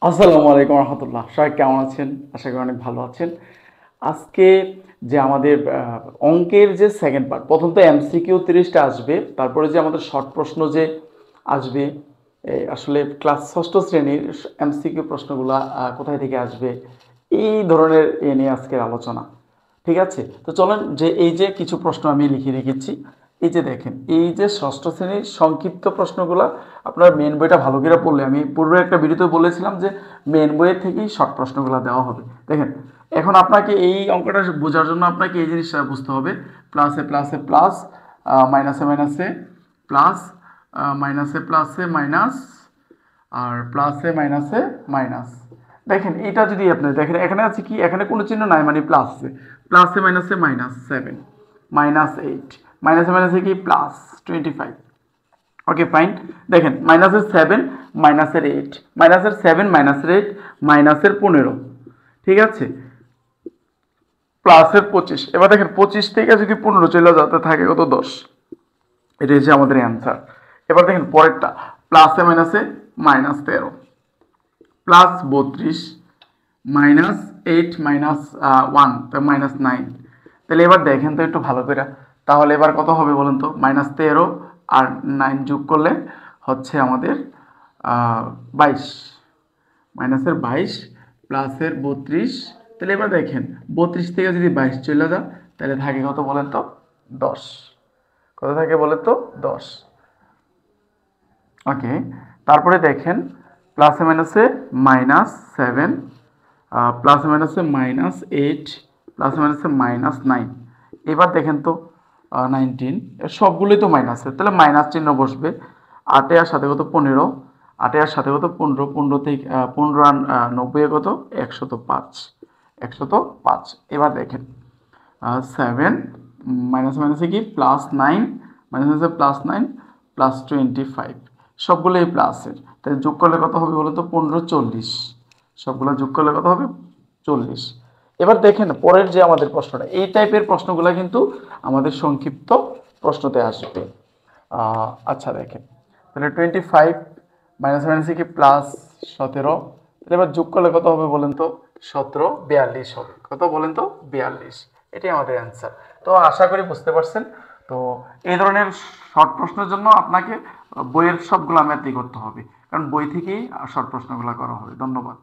আসসালামু আলাইকুম রহমতুল্লাহ। সবাই কেমন আছেন? আশা করি অনেক ভালো আছেন। আজকে যে আমাদের অঙ্কের যে সেকেন্ড পার্ট, প্রথম তো এমসিকিউ 30টা আসবে, তারপরে যে আমাদের শর্ট প্রশ্ন যে আসবে, আসলে ক্লাস ষষ্ঠ শ্রেণীর এমসিকিউ প্রশ্নগুলা কোথায় থেকে আসবে, এই ধরনের নিয়ে আজকের আলোচনা। ঠিক আছে, তো চলেন যে এই যে কিছু প্রশ্ন আমি লিখে রেখেছি, এই যে দেখেন, এই যে ষষ্ঠ শ্রেণীর সংক্ষিপ্ত প্রশ্নগুলো আপনার মেন বইটা ভালো করে পড়লে, আমি পূর্বে একটা ভিডিওতে বলেছিলাম যে মেন বইয়ের থেকেই শর্ট প্রশ্নগুলো দেওয়া হবে। দেখেন, এখন আপনাকে এই অঙ্কটা বোঝার জন্য আপনাকে এই জিনিসটা বুঝতে হবে, প্লাসে প্লাসে প্লাস, মাইনাসে মাইনাসে প্লাস, মাইনাসে প্লাসে মাইনাস, আর প্লাসে মাইনাসে মাইনাস। দেখেন এটা যদি আপনি দেখেন, এখানে আছে কি, এখানে কোনো চিহ্ন নাই, মানে প্লাসে প্লাসে মাইনাসে মাইনাস 7, মাইনাস 8, মাইনাসে মাইনাসে কি প্লাস 25। Okay fine. দেখেন মাইনাসের 7, মাইনাসের 8, মাইনাসের 7, মাইনাসের 8, মাইনাসের 15, ঠিক আছে, প্লাসের 25। এবার দেখেন 25 থেকে যদি 15 চলে যাতে থাকে কত, 10। এটা হচ্ছে আমাদের অ্যান্সার। এবার দেখেন পরেরটা, প্লাসে মাইনাসে মাইনাস 13, প্লাস 32, মাইনাস 8, মাইনাস 1, তো মাইনাস 9। তাহলে এবার দেখেন তো একটু ভালো করে, তাহলে এবার কত হবে বলেন তো, মাইনাস 13 আর 9 যোগ করলে হচ্ছে আমাদের 22, মাইনাসের 22, প্লাসের 32। তাহলে এবার দেখেন 32 থেকে যদি 22 চলে যায় তাহলে থাকে কত বলেন তো, 10। কত থাকে বলেন তো, 10। ওকে, তারপরে দেখেন প্লাসে মাইনাসে মাইনাস 7, প্লাসে মাইনাসে মাইনাস 8, প্লাসে মাইনাসে মাইনাস 9। এবার দেখেন তো 19, সবগুলোই তো মাইনাসে, তাহলে মাইনাস চিহ্ন বসবে। 8 আর সাথে কত 15, 8 আর সাথে কত 15, 15 থেকে 15 আর 90 কত 105, 105। এবার দেখেন 7, মাইনাস মাইনাসে কি প্লাস 9, মাইনাস মাইনাসে প্লাস 9, প্লাস 25, সবগুলোই প্লাসের, তাহলে যোগ করলে কত হবে বলো তো, 15, 40। সবগুলো যোগ করলে কত হবে, 40। এবার দেখেন পরের যে আমাদের প্রশ্নটা, এই টাইপের প্রশ্নগুলো কিন্তু আমাদের সংক্ষিপ্ত প্রশ্নতে আসবে। আচ্ছা দেখেন, তাহলে 25, মাইনাস মাইনাসে কি প্লাস 17। তাহলে এবার যোগ করলে কত হবে বলেন তো, 17, 42 হবে। কত বলেন তো, 42। এটাই আমাদের অ্যান্সার। তো আশা করি বুঝতে পারছেন। তো এই ধরনের শর্ট প্রশ্নের জন্য আপনাকে বইয়ের সবগুলো ম্যাথই করতে হবে, কারণ বই থেকেই শর্ট প্রশ্নগুলো করা হবে। ধন্যবাদ।